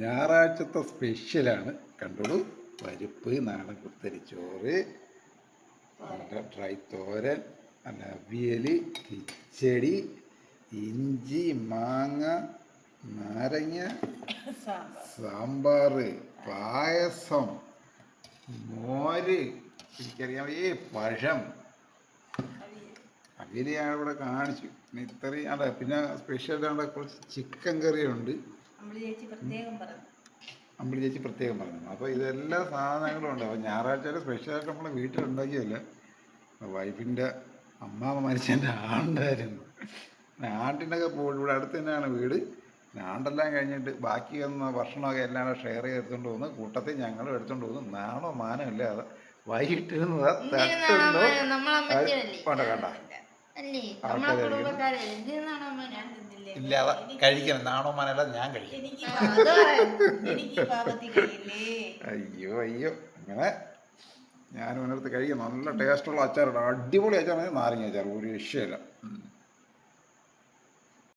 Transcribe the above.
ഞായറാഴ്ചത്തെ സ്പെഷ്യലാണ്. കണ്ടോളൂ, പരിപ്പ്, നാടൻ കുത്തരിച്ചോറ്, നല്ല ഡ്രൈ തോരൻ, നല്ല അവിയൽ, കിച്ചടി, ഇഞ്ചി, മാങ്ങ, നാരങ്ങ, സാമ്പാർ, പായസം, മോര്, എനിക്കറിയാം പഴം, അവിയൽ ഞാൻ ഇവിടെ കാണിച്ചു. പിന്നെ ഇത്രയും അല്ല, പിന്നെ സ്പെഷ്യൽ അവിടെ കുറച്ച് ചിക്കൻ കറിയുണ്ട്. അമ്പിളി ചേച്ചി പ്രത്യേകം പറഞ്ഞു. അപ്പോൾ ഇതെല്ലാ സാധനങ്ങളും ഉണ്ട്. അപ്പോൾ ഞായറാഴ്ച സ്പെഷ്യലായിട്ട് നമ്മൾ വീട്ടിലുണ്ടാക്കിയല്ല. വൈഫിൻ്റെ അമ്മാമ്മ മരിച്ചതിൻ്റെ ആണ്ടായിരുന്നു. ആണ്ടിനൊക്കെ പോയി. ഇവിടെ അടുത്ത് തന്നെയാണ് വീട്. ആണ്ടെല്ലാം കഴിഞ്ഞിട്ട് ബാക്കി വന്ന ഭക്ഷണമൊക്കെ എല്ലാം ഷെയർ ചെയ്ത് എടുത്തുകൊണ്ട് പോകുന്നു. കൂട്ടത്തിൽ ഞങ്ങളും എടുത്തുകൊണ്ട് പോകുന്നു. നാണോ മാനോ ഇല്ല. അത് വൈകിട്ട് തട്ടുണ്ടോ കണ്ട ഇല്ലാതെ കഴിക്കണം. നാണോ മാനല്ല, ഞാൻ കഴിക്കും. അയ്യോ അങ്ങനെ ഞാനും അതിനടുത്ത് കഴിക്കും. നല്ല ടേസ്റ്റുള്ള അച്ചാറുണ്ട്. അടിപൊളി അച്ചാറാണ്. നാരങ്ങ അച്ചാർ ഒരു വിഷയമില്ല.